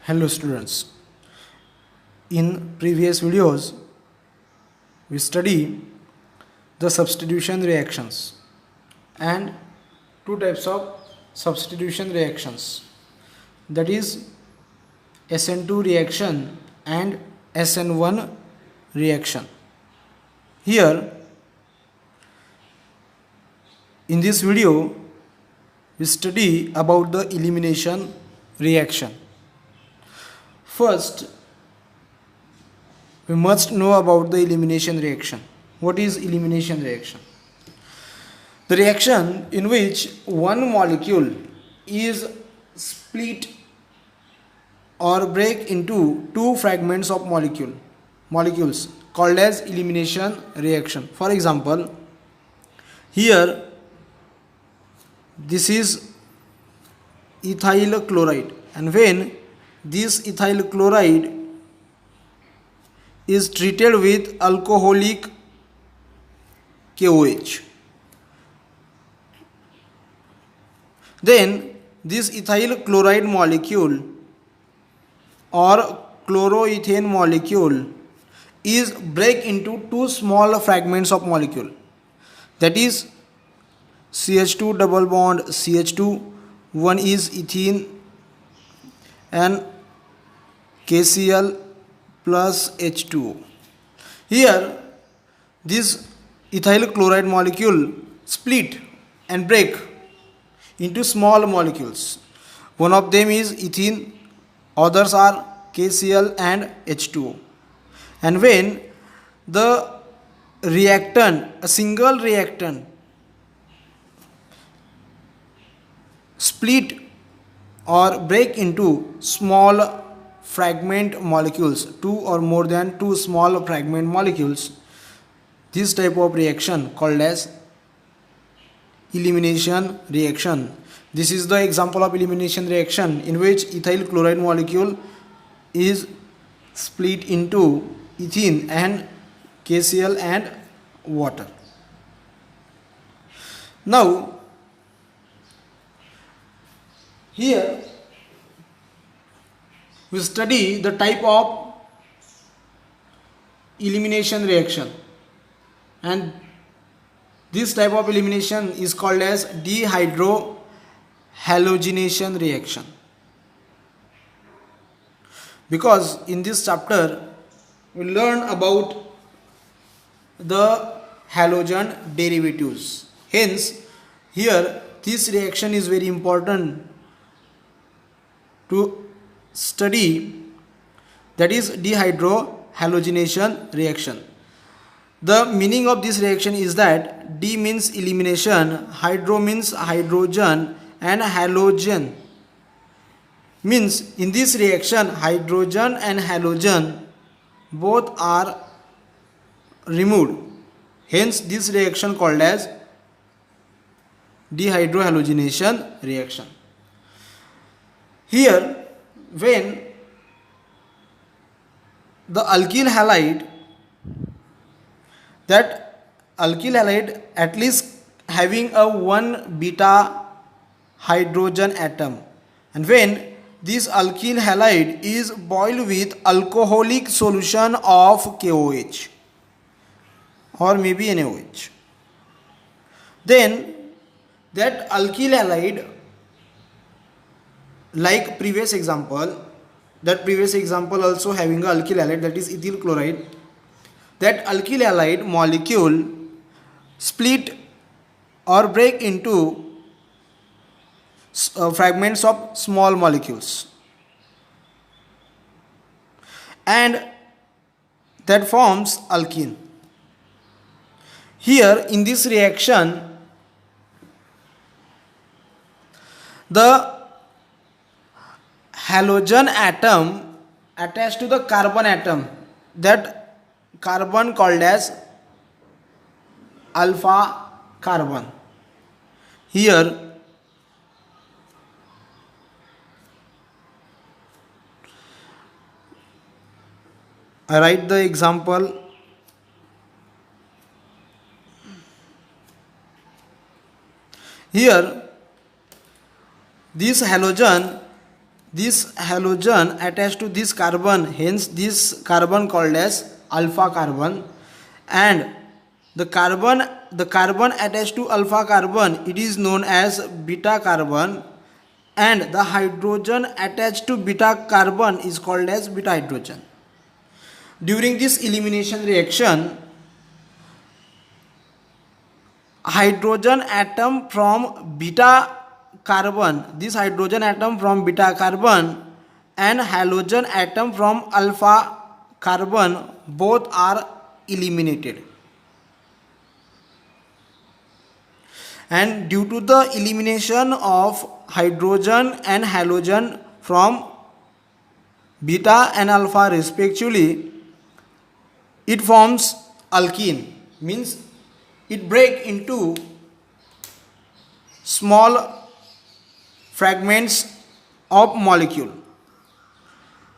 Hello students. In previous videos we study the substitution reactions and two types of substitution reactions, that is SN2 reaction and SN1 reaction. Here in this video we study about the elimination reaction. First, we must know about the elimination reaction. What is elimination reaction? The reaction in which one molecule is split or break into two fragments of molecules called as elimination reaction. For example, here this is ethyl chloride, and when this ethyl chloride is treated with alcoholic KOH, then this ethyl chloride molecule or chloroethane molecule is break into two small fragments of molecule, that is CH2 double bond CH2, one is ethene and KCl plus H2O. Here this ethyl chloride molecule split and break into small molecules. One of them is ethene, others are KCl and H2O. And when the reactant, a single reactant, split or break into small fragment molecules, two or more than two small fragment molecules, this type of reaction called as elimination reaction. This is the example of elimination reaction in which ethyl chloride molecule is split into ethene and KCl and water. Now here we study the type of elimination reaction, and this type of elimination is called as dehydrohalogenation reaction. Because in this chapter we learn about the halogen derivatives, hence here this reaction is very important to study, that is dehydrohalogenation reaction. The meaning of this reaction is that D means elimination, hydro means hydrogen, and halogen means in this reaction hydrogen and halogen both are removed, hence this reaction called as dehydrohalogenation reaction. Here when the alkyl halide, that alkyl halide at least having a one beta hydrogen atom, and when this alkyl halide is boiled with alcoholic solution of KOH or maybe NaOH, then that alkyl halide, like previous example also having a alkyl halide, that is ethyl chloride, that alkyl halide molecule split or break into fragments of small molecules, and that forms alkene. Here in this reaction the halogen atom attached to the carbon atom, that carbon called as alpha carbon. Here I write the example. Here this halogen this halogen attached to this carbon, hence this carbon called as alpha carbon, and the carbon attached to alpha carbon, it is known as beta carbon, and the hydrogen attached to beta carbon is called as beta hydrogen. During this elimination reaction, hydrogen atom from beta carbon, this hydrogen atom from beta carbon and halogen atom from alpha carbon, both are eliminated. And due to the elimination of hydrogen and halogen from beta and alpha respectively, it forms alkene, means it breaks into small fragments of molecule.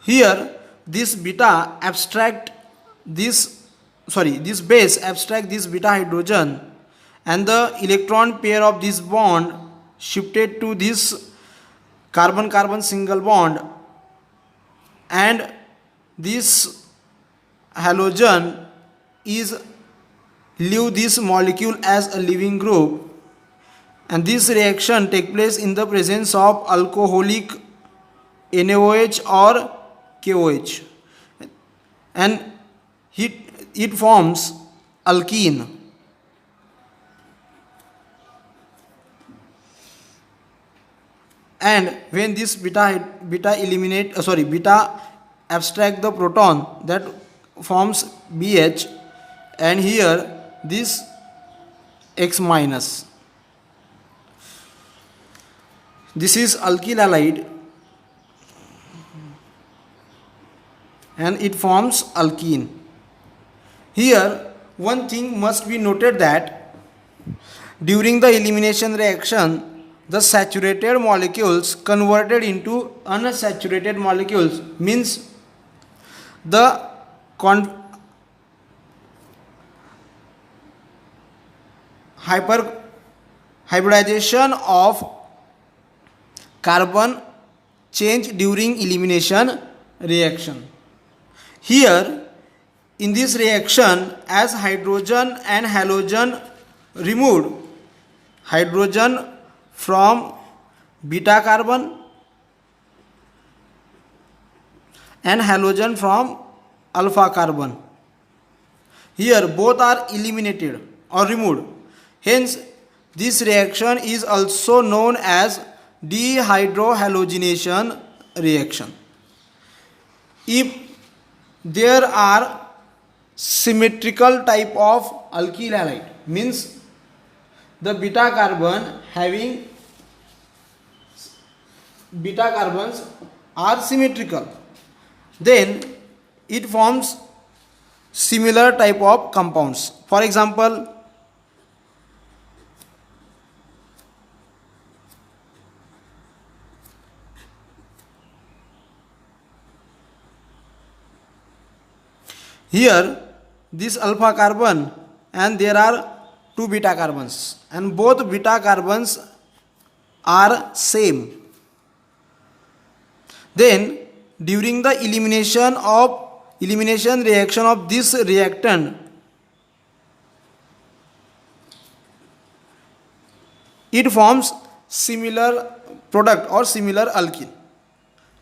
Here this beta abstract this base abstract this beta hydrogen, and the electron pair of this bond shifted to this carbon carbon single bond, and this halogen is leave this molecule as a leaving group, and this reaction take place in the presence of alcoholic NaOH or KOH, and it forms alkene. And when this beta abstract the proton, that forms BH, and here this X minus. This is alkyl halide and it forms alkene. Here one thing must be noted, that during the elimination reaction, the saturated molecules converted into unsaturated molecules, means the hybridization of carbon change during elimination reaction. Here in this reaction, as hydrogen and halogen removed hydrogen from beta carbon and halogen from alpha carbon, here both are eliminated or removed. Hence this reaction is also known as dehydrohalogenation reaction. If there are symmetrical type of alkyl halide, means the beta carbon having beta carbons are symmetrical, then it forms similar type of compounds. For example, here this alpha carbon and there are two beta carbons, and both beta carbons are same. Then during the elimination reaction of this reactant, it forms similar product or similar alkene.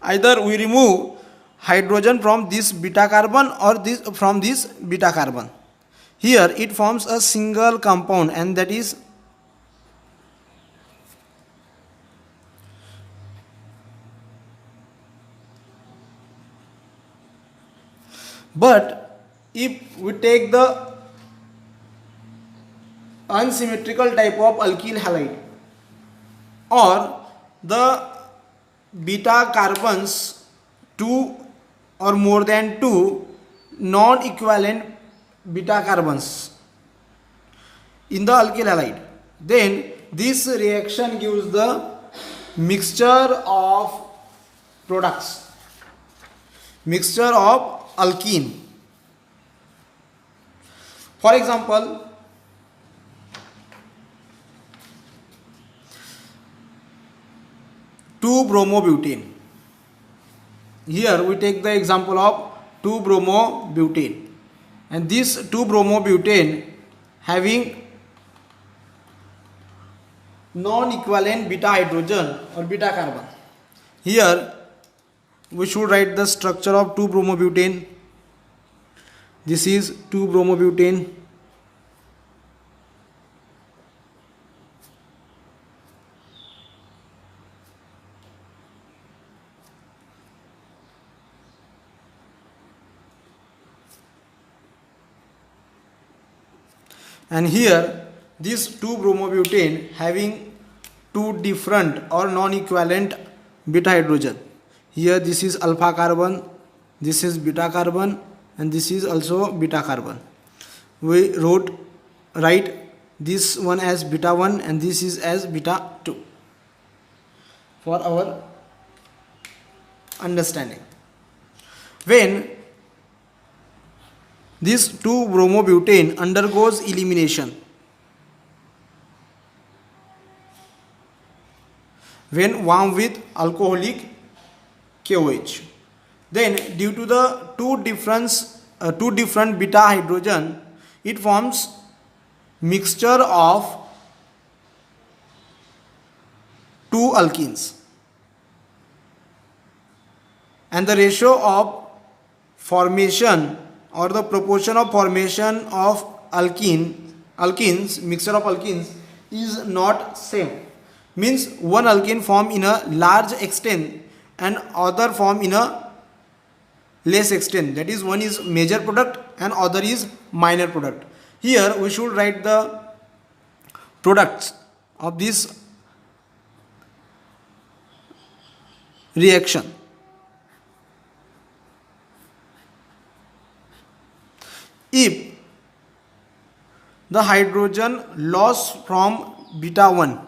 Either we remove hydrogen from this beta carbon or from this beta carbon. Here it forms a single compound, and that is but if we take the unsymmetrical type of alkyl halide or the beta carbons, two or more than two non-equivalent beta carbons in the alkyl halide, then this reaction gives the mixture of products, mixture of alkene. For example, 2-bromobutane. Here we take the example of 2-bromobutane, and this 2-bromobutane having non-equivalent beta hydrogen or beta carbon. Here we should write the structure of 2-bromobutane. This is 2-bromobutane. And here this 2-bromobutane having two different or non-equivalent beta hydrogen. Here this is alpha carbon, this is beta carbon, and this is also beta carbon. We write this one as beta 1 and this is as beta 2 for our understanding. When this 2-bromobutane undergoes elimination, when warmed with alcoholic KOH, then due to the two different beta hydrogen, it forms mixture of two alkenes, and the ratio of formation or the proportion of formation of alkenes, mixture of alkenes is not same. Means one alkene form in a large extent and other form in a less extent. That is, one is major product and other is minor product. Here we should write the products of this reaction. If the hydrogen loss from beta 1,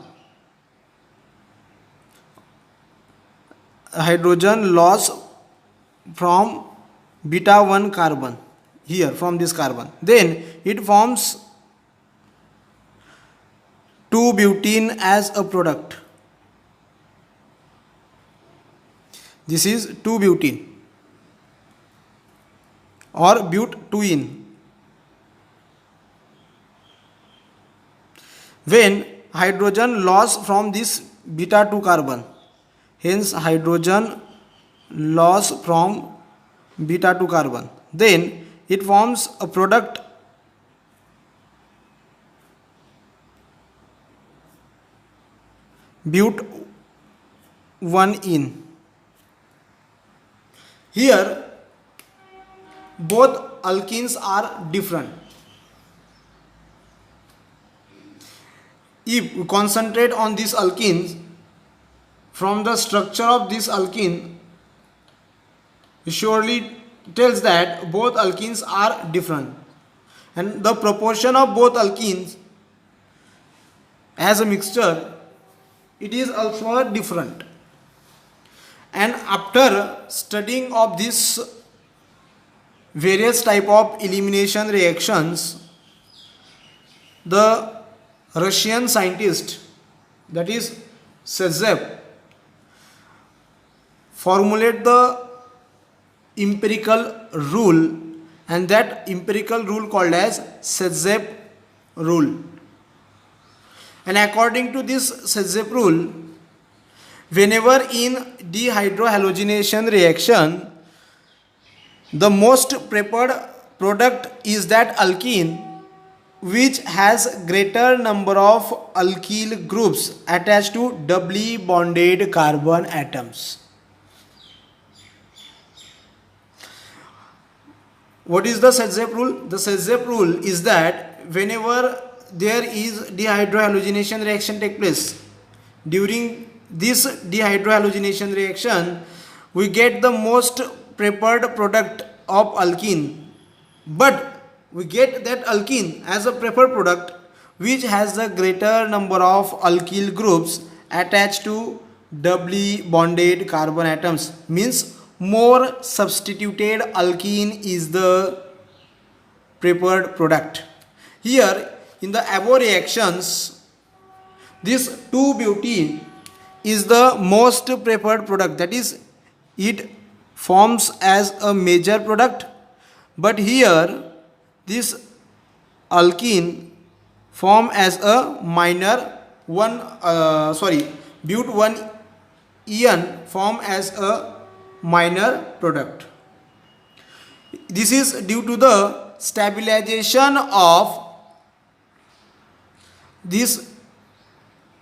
hydrogen loss from beta 1 carbon, here from this carbon, then it forms 2-butene as a product. This is 2-butene or but-2-ene. When hydrogen loss from this beta 2 carbon, hence hydrogen loss from beta 2 carbon, then it forms a product but-1-ene. Here both alkenes are different. If we concentrate on these alkenes, from the structure of this alkene, it surely tells that both alkenes are different, and the proportion of both alkenes as a mixture, it is also different. And after studying of this various type of elimination reactions, the Russian scientist, that is Sadzev, formulate the empirical rule, and that empirical rule called as Sadzev rule. And according to this Sadzev rule, whenever in dehydrohalogenation reaction, the most preferred product is that alkene which has greater number of alkyl groups attached to doubly bonded carbon atoms. What is the Sadzev rule? The Sadzev rule is that whenever there is dehydrohalogenation reaction take place, during this dehydrohalogenation reaction, we get the most preferred product of alkene, but we get that alkene as a preferred product which has the greater number of alkyl groups attached to doubly bonded carbon atoms. Means more substituted alkene is the preferred product. Here in the above reactions, this 2-butene is the most preferred product, that is, it forms as a major product, but here this alkene form as a minor one, but 1 en form as a minor product. This is due to the stabilization of this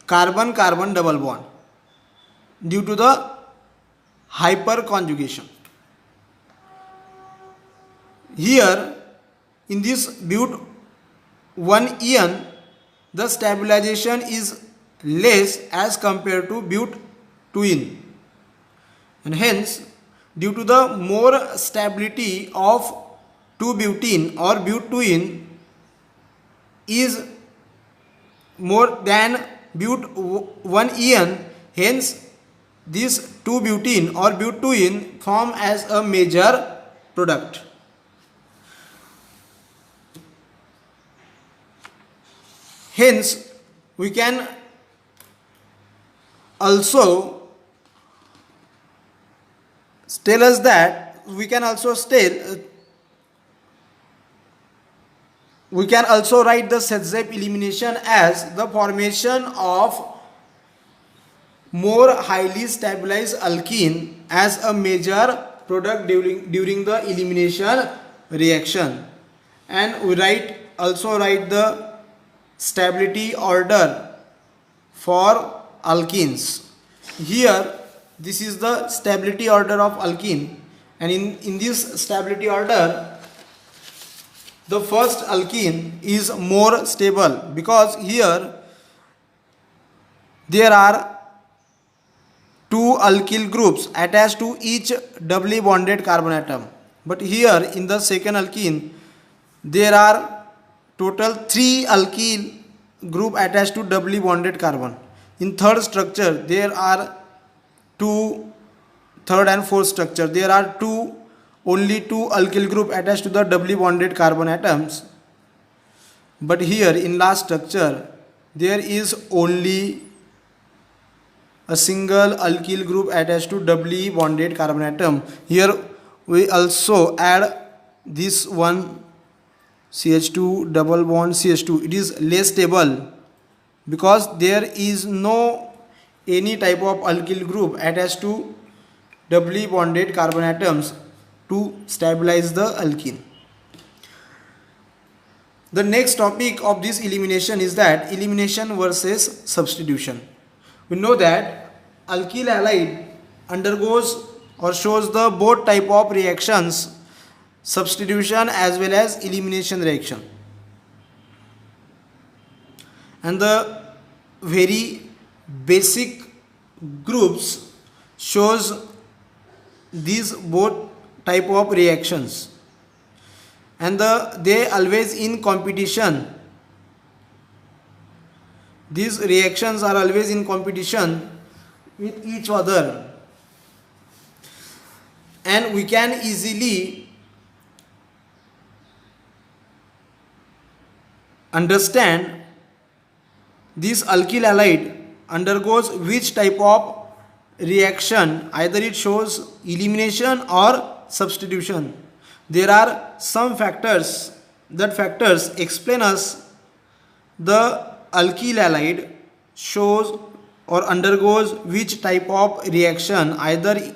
carbon carbon double bond due to the hyperconjugation. Here in this but 1 en the stabilization is less as compared to but 2 en, and hence due to the more stability of 2-butene or but 2 en is more than but 1 en, hence this 2-butene or but 2 en form as a major product. Hence we can also tell us that we can also write the Sedzep elimination as the formation of more highly stabilized alkene as a major product during the elimination reaction, and we also write the stability order for alkenes. Here this is the stability order of alkene, and in this stability order the first alkene is more stable because here there are two alkyl groups attached to each doubly bonded carbon atom, but here in the second alkene there are total 3 alkyl group attached to doubly bonded carbon. In third structure there are third and fourth structure there are only two alkyl group attached to the doubly bonded carbon atoms, but here in last structure there is only a single alkyl group attached to doubly bonded carbon atom. Here we also add this one CH2 double bond CH2. It is less stable because there is no any type of alkyl group attached to doubly bonded carbon atoms to stabilize the alkene. The next topic of this elimination is that elimination versus substitution. We know that alkyl halide undergoes or shows the both type of reactions, substitution as well as elimination reaction, and the very basic groups shows these both type of reactions, and they always in competition. These reactions are always in competition with each other, and we can easily understand this alkyl halide undergoes which type of reaction, either it shows elimination or substitution. There are some factors explain us the alkyl halide shows or undergoes which type of reaction, either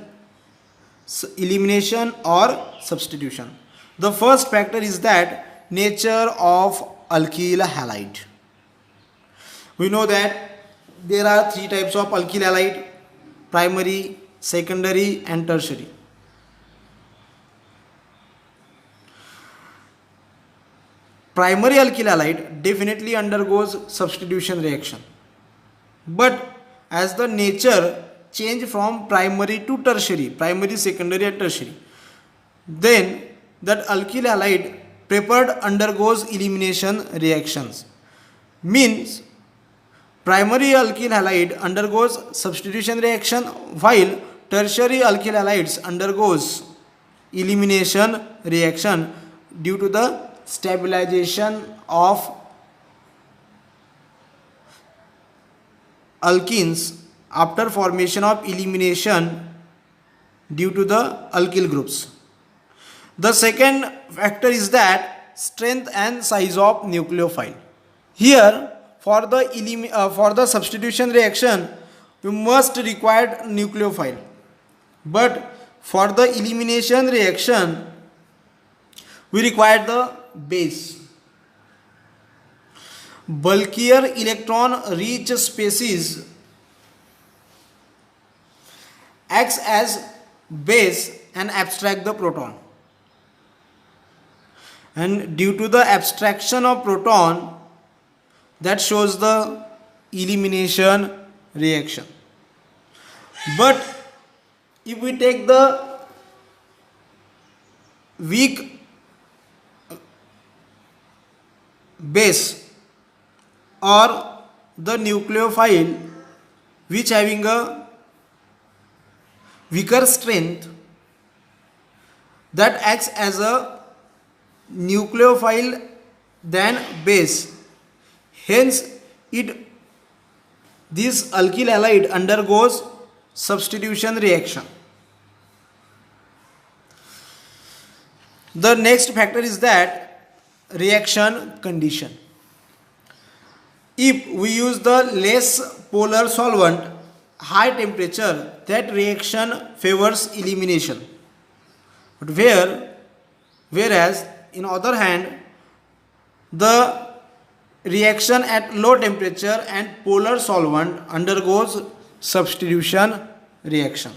elimination or substitution. The first factor is that nature of alkyl halide. We know that there are 3 types of alkyl halide: primary, secondary and tertiary. Primary alkyl halide definitely undergoes substitution reaction, but as the nature change from primary to tertiary, primary, secondary and tertiary, then that alkyl halide prepared undergoes elimination reactions. Means primary alkyl halide undergoes substitution reaction, while tertiary alkyl halides undergoes elimination reaction due to the stabilization of alkenes after formation of elimination due to the alkyl groups. The second factor is that strength and size of nucleophile. Here, for the substitution reaction, we must require nucleophile, but for the elimination reaction, we require the base. Bulkier electron-rich species acts as base and abstract the proton. And due to the abstraction of proton, that shows the elimination reaction. But if we take the weak base or the nucleophile which having a weaker strength, that acts as a nucleophile than base, hence this alkyl halide undergoes substitution reaction. The next factor is that reaction condition. If we use the less polar solvent, high temperature, that reaction favors elimination. But whereas in other hand, the reaction at low temperature and polar solvent undergoes substitution reaction.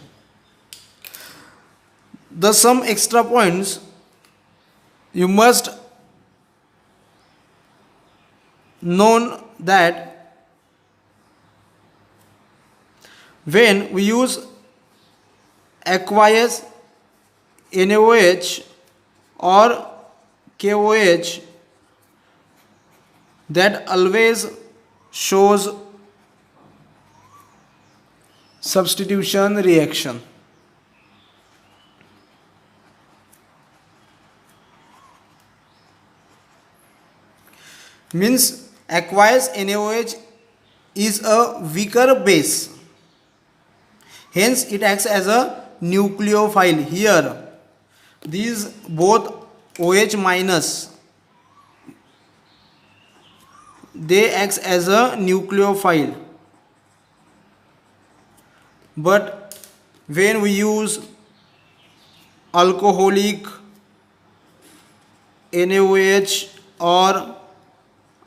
The some extra points you must know that when we use aqueous NaOH or KOH, that always shows substitution reaction. Means aqueous NaOH is a weaker base, hence it acts as a nucleophile. Here these both OH minus, they acts as a nucleophile. But when we use alcoholic NaOH or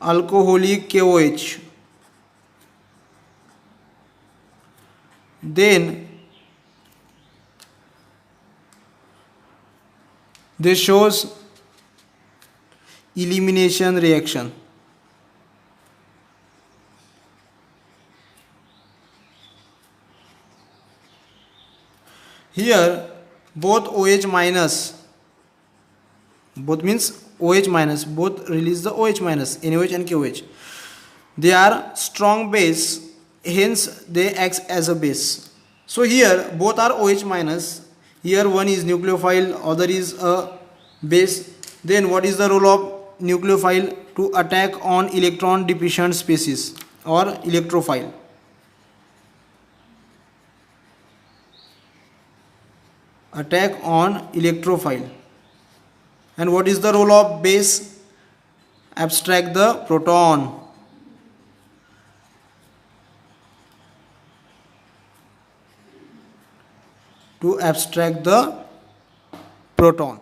alcoholic KOH, then this shows elimination reaction. Here both OH minus, both means OH minus, both release the OH minus, NaOH and KOH. They are strong base, hence they act as a base. So here both are OH minus. Here one is nucleophile, other is a base. Then what is the role of nucleophile? To attack on electron deficient species or electrophile. Attack on electrophile. And what is the role of base? Abstract the proton. To abstract the proton.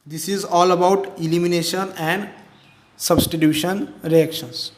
This is all about elimination and substitution reactions.